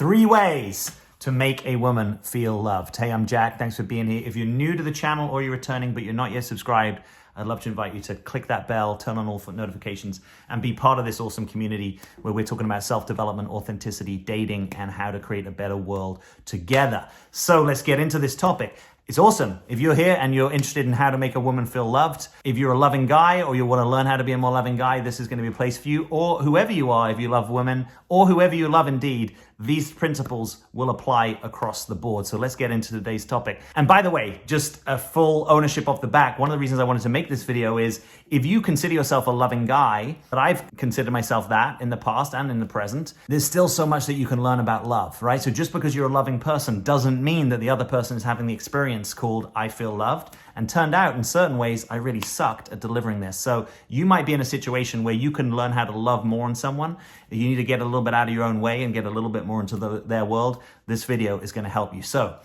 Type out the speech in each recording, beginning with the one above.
3 ways to make a woman feel loved. Hey, I'm Jack. Thanks for being here. If you're new to the channel or you're returning but you're not yet subscribed, I'd love to invite you to click that bell, turn on all notifications, and be part of this awesome community where we're talking about self-development, authenticity, dating, and how to create a better world together. So let's get into this topic. It's awesome. If you're here and you're interested in how to make a woman feel loved, if you're a loving guy or you want to learn how to be a more loving guy, this is going to be a place for you. Or whoever you are, if you love women, or whoever you love indeed, these principles will apply across the board. So let's get into today's topic. And by the way, just a full ownership off the back, one of the reasons I wanted to make this video is if you consider yourself a loving guy, but I've considered myself that in the past and in the present, there's still so much that you can learn about love, right? So just because you're a loving person doesn't mean that the other person is having the experience called I feel loved. And turned out in certain ways, I really sucked at delivering this. So you might be in a situation where you can learn how to love more on someone. You need to get a little bit out of your own way and get a little bit more into their world. This video is going to help you. So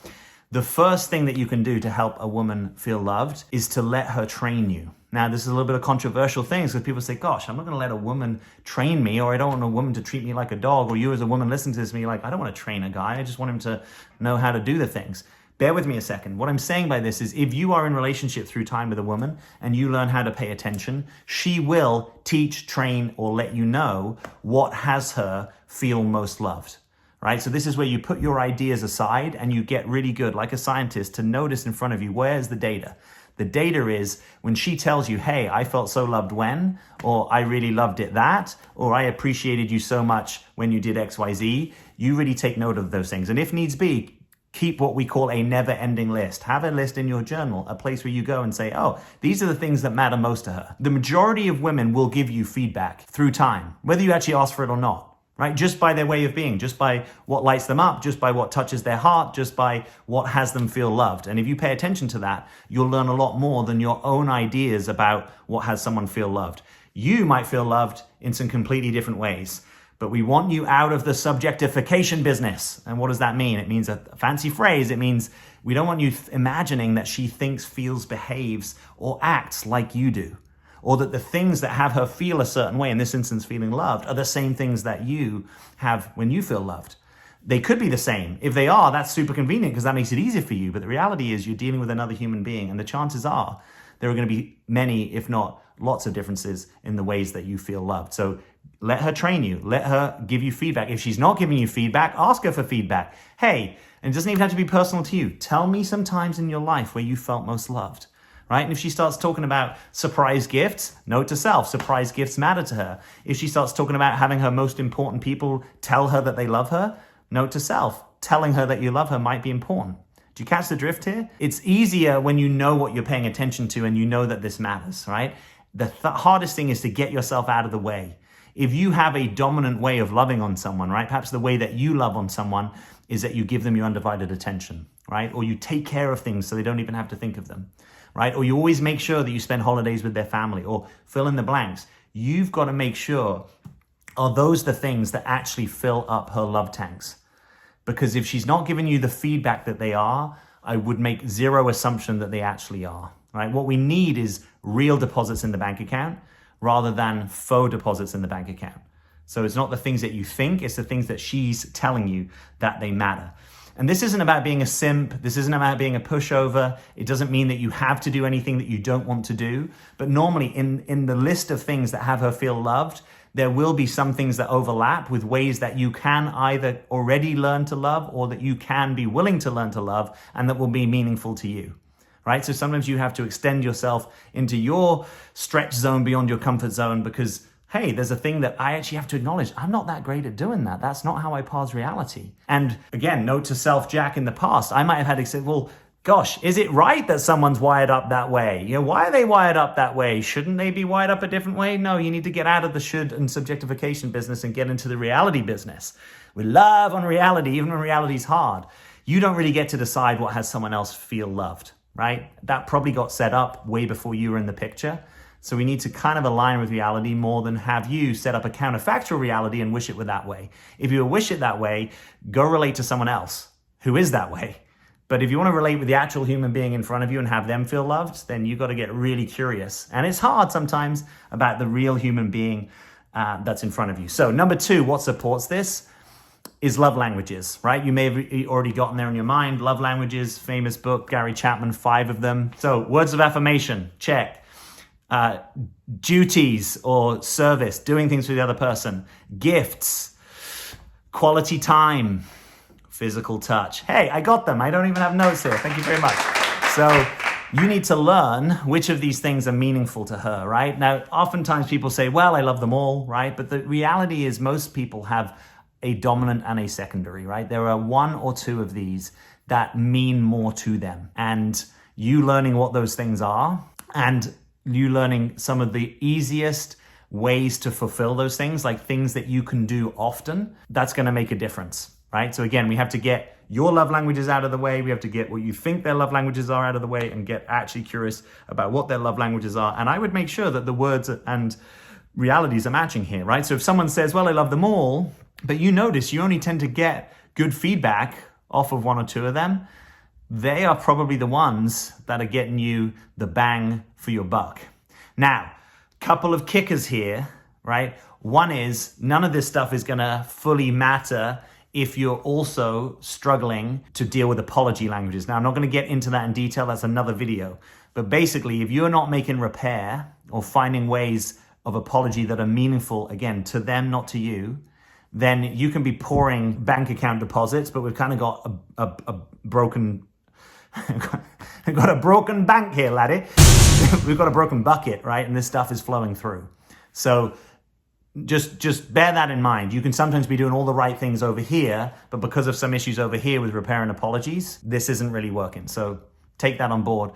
the first thing that you can do to help a woman feel loved is to let her train you. Now, this is a little bit of controversial things because people say, gosh, I'm not going to let a woman train me, or I don't want a woman to treat me like a dog, or you as a woman listen to this and you're like, I don't want to train a guy. I just want him to know how to do the things. Bear with me a second. What I'm saying by this is if you are in a relationship through time with a woman and you learn how to pay attention, she will teach, train, or let you know what has her feel most loved, right? So this is where you put your ideas aside and you get really good, like a scientist, to notice in front of you, where's the data? The data is when she tells you, hey, I felt so loved when, or I really loved it that, or I appreciated you so much when you did X, Y, Z, you really take note of those things. And if needs be, keep what we call a never-ending list. Have a list in your journal, a place where you go and say, oh, these are the things that matter most to her. The majority of women will give you feedback through time, whether you actually ask for it or not, right? Just by their way of being, just by what lights them up, just by what touches their heart, just by what has them feel loved. And if you pay attention to that, you'll learn a lot more than your own ideas about what has someone feel loved. You might feel loved in some completely different ways. But we want you out of the subjectification business. And what does that mean? It means a fancy phrase. It means we don't want you imagining that she thinks, feels, behaves, or acts like you do. Or that the things that have her feel a certain way, in this instance feeling loved, are the same things that you have when you feel loved. They could be the same. If they are, that's super convenient because that makes it easier for you. But the reality is you're dealing with another human being, and the chances are there are going to be many, if not lots of differences in the ways that you feel loved. So let her train you. Let her give you feedback. If she's not giving you feedback, ask her for feedback. Hey, and it doesn't even have to be personal to you. Tell me some times in your life where you felt most loved, right? And if she starts talking about surprise gifts, note to self, surprise gifts matter to her. If she starts talking about having her most important people tell her that they love her, note to self, telling her that you love her might be important. Do you catch the drift here? It's easier when you know what you're paying attention to and you know that this matters, right? The hardest thing is to get yourself out of the way. If you have a dominant way of loving on someone, right? Perhaps the way that you love on someone is that you give them your undivided attention, right? Or you take care of things so they don't even have to think of them, right? Or you always make sure that you spend holidays with their family, or fill in the blanks. You've got to make sure, are those the things that actually fill up her love tanks? Because if she's not giving you the feedback that they are, I would make zero assumption that they actually are, right? What we need is real deposits in the bank account rather than faux deposits in the bank account. So it's not the things that you think, it's the things that she's telling you that they matter. And this isn't about being a simp. This isn't about being a pushover. It doesn't mean that you have to do anything that you don't want to do. But normally in the list of things that have her feel loved, there will be some things that overlap with ways that you can either already learn to love or that you can be willing to learn to love and that will be meaningful to you. Right? So sometimes you have to extend yourself into your stretch zone beyond your comfort zone because, hey, there's a thing that I actually have to acknowledge. I'm not that great at doing that. That's not how I parse reality. And again, note to self, Jack, in the past, I might have had to say, well, gosh, is it right that someone's wired up that way? You know, why are they wired up that way? Shouldn't they be wired up a different way? No, you need to get out of the should and subjectification business and get into the reality business. We love on reality, even when reality's hard. You don't really get to decide what has someone else feel loved. Right? That probably got set up way before you were in the picture. So we need to kind of align with reality more than have you set up a counterfactual reality and wish it were that way. If you wish it that way, go relate to someone else who is that way. But if you want to relate with the actual human being in front of you and have them feel loved, then you've got to get really curious. And it's hard sometimes about the real human being that's in front of you. So number 2, what supports this? is love languages, right? You may have already gotten there in your mind. Love languages, famous book, Gary Chapman, 5 of them. So words of affirmation, check. Duties or service, doing things for the other person. Gifts, quality time, physical touch. Hey, I got them. I don't even have notes here. Thank you very much. So you need to learn which of these things are meaningful to her, right? Now, oftentimes people say, well, I love them all, right? But the reality is most people have a dominant and a secondary, right? There are 1 or 2 of these that mean more to them. And you learning what those things are and you learning some of the easiest ways to fulfill those things, like things that you can do often, that's going to make a difference, right? So again, we have to get your love languages out of the way. We have to get what you think their love languages are out of the way and get actually curious about what their love languages are. And I would make sure that the words and realities are matching here, right? So if someone says, well, I love them all, but you notice you only tend to get good feedback off of 1 or 2 of them, they are probably the ones that are getting you the bang for your buck. Now, couple of kickers here, right? One is none of this stuff is going to fully matter if you're also struggling to deal with apology languages. Now, I'm not going to get into that in detail. That's another video. But basically, if you're not making repair or finding ways of apology that are meaningful, again, to them, not to you, then you can be pouring bank account deposits, but we've kind of got a broken... We've got a broken bank here, laddie. We've got a broken bucket, right? And this stuff is flowing through. So just bear that in mind. You can sometimes be doing all the right things over here, but because of some issues over here with repair and apologies, this isn't really working. So take that on board.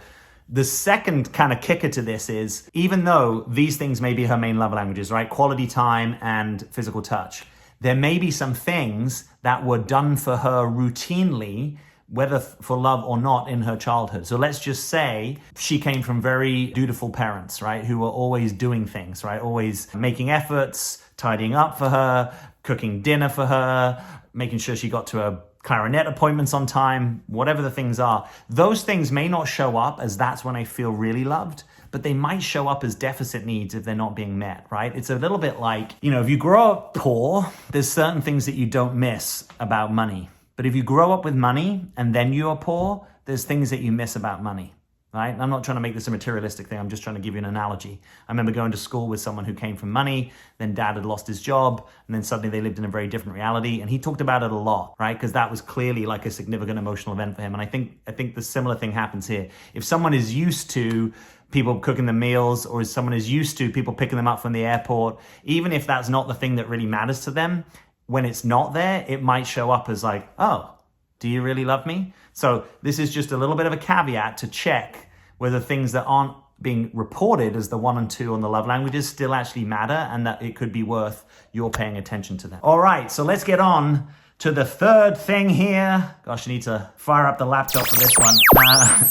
The second kind of kicker to this is, even though these things may be her main love languages, right? Quality time and physical touch, there may be some things that were done for her routinely, whether for love or not, in her childhood. So let's just say she came from very dutiful parents, right? Who were always doing things, right? Always making efforts, tidying up for her, cooking dinner for her, making sure she got to her clarinet appointments on time, whatever the things are. Those things may not show up as that's when I feel really loved, but they might show up as deficit needs if they're not being met, right? It's a little bit like, if you grow up poor, there's certain things that you don't miss about money. But if you grow up with money and then you are poor, there's things that you miss about money, right? I'm not trying to make this a materialistic thing. I'm just trying to give you an analogy. I remember going to school with someone who came from money, then dad had lost his job, and then suddenly they lived in a very different reality. And he talked about it a lot, right? Because that was clearly like a significant emotional event for him. And I think the similar thing happens here. If someone is used to people cooking the meals, or if someone is used to people picking them up from the airport, even if that's not the thing that really matters to them, when it's not there, it might show up as like, oh, do you really love me? So this is just a little bit of a caveat to check whether things that aren't being reported as the 1 and 2 on the love languages still actually matter, and that it could be worth your paying attention to them. All right, so let's get on to the third thing here. Gosh, I need to fire up the laptop for this one.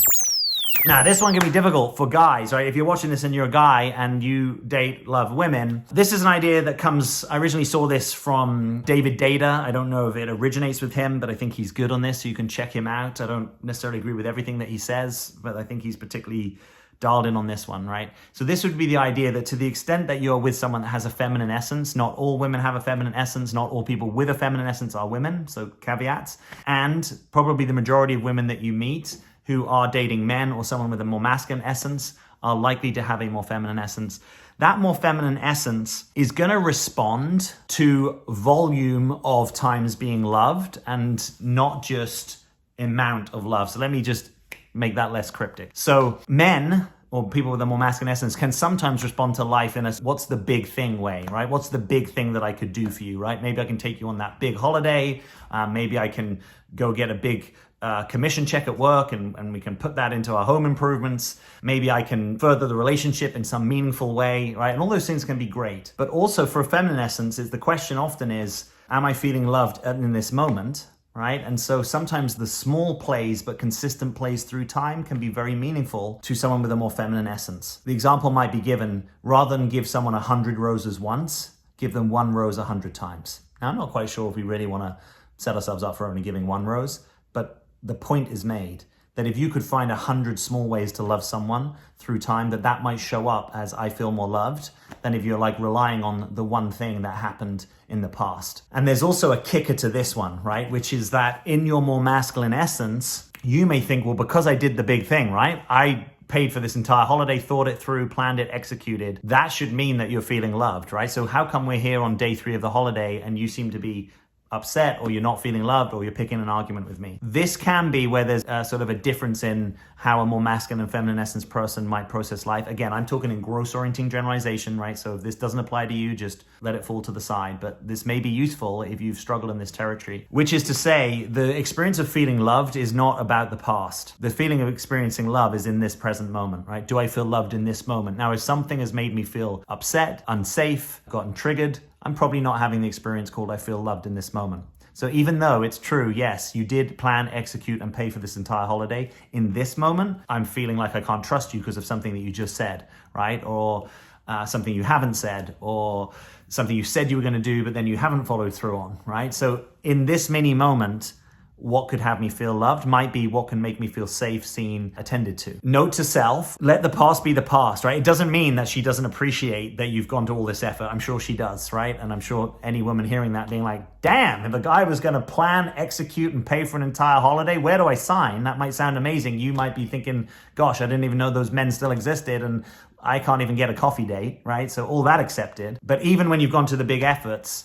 Now, this one can be difficult for guys, right? If you're watching this and you're a guy and you love women, this is an idea that I originally saw this from David Data. I don't know if it originates with him, but I think he's good on this, so you can check him out. I don't necessarily agree with everything that he says, but I think he's particularly dialed in on this one, right? So this would be the idea that to the extent that you're with someone that has a feminine essence, not all women have a feminine essence, not all people with a feminine essence are women, so caveats, and probably the majority of women that you meet who are dating men or someone with a more masculine essence are likely to have a more feminine essence. That more feminine essence is going to respond to volume of times being loved and not just amount of love. So let me just make that less cryptic. So men or people with a more masculine essence can sometimes respond to life in a what's the big thing way, right? What's the big thing that I could do for you, right? Maybe I can take you on that big holiday. Maybe I can go get a big commission check at work and we can put that into our home improvements. Maybe I can further the relationship in some meaningful way, right? And all those things can be great. But also for a feminine essence, the question often is, am I feeling loved in this moment, right? And so sometimes the small plays but consistent plays through time can be very meaningful to someone with a more feminine essence. The example might be given, rather than give someone 100 roses once, give them 1 rose 100 times. Now, I'm not quite sure if we really want to set ourselves up for only giving 1 rose, but the point is made that if you could find 100 small ways to love someone through time, that might show up as I feel more loved than if you're like relying on the one thing that happened in the past. And there's also a kicker to this one, right? Which is that in your more masculine essence, you may think, well, because I did the big thing, right? I paid for this entire holiday, thought it through, planned it, executed. That should mean that you're feeling loved, right? So how come we're here on day 3 of the holiday and you seem to be upset, or you're not feeling loved, or you're picking an argument with me? This can be where there's sort of a difference in how a more masculine and feminine essence person might process life. Again, I'm talking in gross orienting generalization, right? So if this doesn't apply to you, just let it fall to the side. But this may be useful if you've struggled in this territory, which is to say the experience of feeling loved is not about the past. The feeling of experiencing love is in this present moment, right? Do I feel loved in this moment? Now, if something has made me feel upset, unsafe, gotten triggered, I'm probably not having the experience called I feel loved in this moment. So even though it's true, yes, you did plan, execute, and pay for this entire holiday, in this moment, I'm feeling like I can't trust you because of something that you just said, right? Or something you haven't said, or something you said you were going to do, but then you haven't followed through on, right? So in this mini moment, what could have me feel loved might be what can make me feel safe, seen, attended to. Note to self, let the past be the past, right? It doesn't mean that she doesn't appreciate that you've gone to all this effort. I'm sure she does, right? And I'm sure any woman hearing that being like, damn, if a guy was going to plan, execute, and pay for an entire holiday, where do I sign? That might sound amazing. You might be thinking, gosh, I didn't even know those men still existed, and I can't even get a coffee date, right? So all that accepted. But even when you've gone to the big efforts,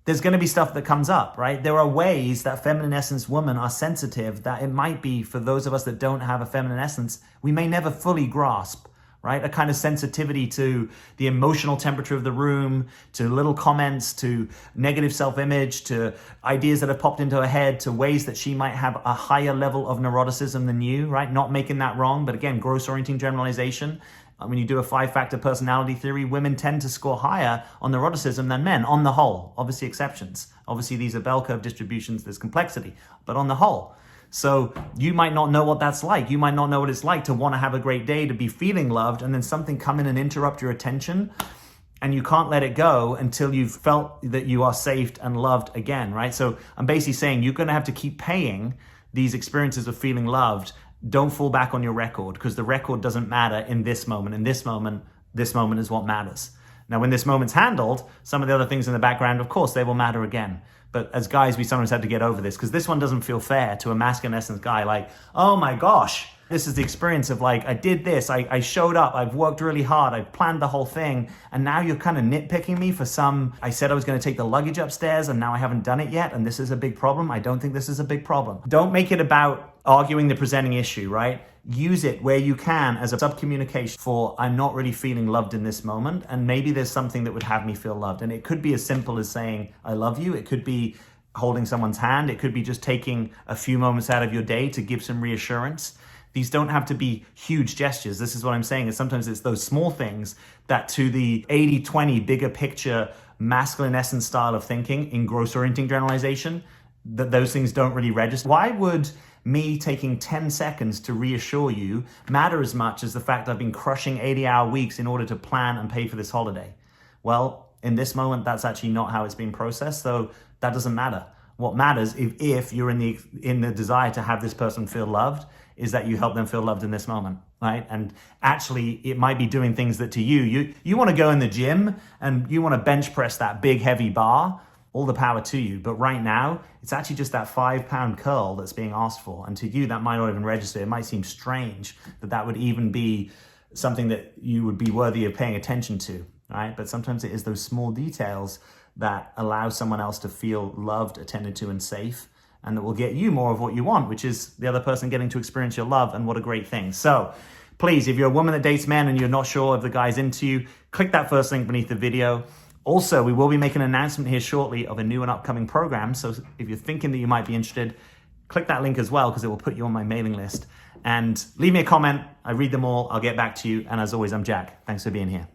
there's going to be stuff that comes up, right? There are ways that feminine essence women are sensitive that it might be for those of us that don't have a feminine essence, we may never fully grasp, right? A kind of sensitivity to the emotional temperature of the room, to little comments, to negative self-image, to ideas that have popped into her head, to ways that she might have a higher level of neuroticism than you, right? Not making that wrong, but again, gross orienting generalization. When you do a 5-factor personality theory, women tend to score higher on neuroticism than men, on the whole. Obviously exceptions. Obviously these are bell curve distributions, there's complexity, but on the whole. So you might not know what that's like. You might not know what it's like to want to have a great day, to be feeling loved, and then something come in and interrupt your attention, and you can't let it go until you've felt that you are safe and loved again, right? So I'm basically saying you're going to have to keep paying these experiences of feeling loved. Don't fall back on your record, because the record doesn't matter in this moment. In this moment is what matters. Now, when this moment's handled, some of the other things in the background, of course, they will matter again. But as guys, we sometimes have to get over this, because this one doesn't feel fair to a masculine essence guy. Like, oh my gosh, this is the experience of like, I did this, I showed up, I've worked really hard, I've planned the whole thing, and now you're kind of nitpicking me for I said I was going to take the luggage upstairs, and now I haven't done it yet, and this is a big problem. I don't think this is a big problem. Don't make it about arguing the presenting issue, right? Use it where you can as a sub-communication for, I'm not really feeling loved in this moment, and maybe there's something that would have me feel loved. And it could be as simple as saying, I love you. It could be holding someone's hand. It could be just taking a few moments out of your day to give some reassurance. These don't have to be huge gestures. This is what I'm saying, is sometimes it's those small things that to the 80-20 bigger picture masculine essence style of thinking in gross orienting generalization, that those things don't really register. Why would me taking 10 seconds to reassure you matter as much as the fact I've been crushing 80-hour weeks in order to plan and pay for this holiday? Well, in this moment, that's actually not how it's being processed, so that doesn't matter. What matters, if you're in the desire to have this person feel loved, is that you help them feel loved in this moment, right? And actually, it might be doing things that to you want to go in the gym and you want to bench press that big heavy bar. All the power to you. But right now, it's actually just that 5-pound curl that's being asked for. And to you, that might not even register. It might seem strange that would even be something that you would be worthy of paying attention to, right? But sometimes it is those small details that allow someone else to feel loved, attended to, and safe, and that will get you more of what you want, which is the other person getting to experience your love, and what a great thing. So please, if you're a woman that dates men and you're not sure if the guy's into you, click that first link beneath the video. Also, we will be making an announcement here shortly of a new and upcoming program. So if you're thinking that you might be interested, click that link as well, because it will put you on my mailing list. And leave me a comment. I read them all. I'll get back to you. And as always, I'm Jack. Thanks for being here.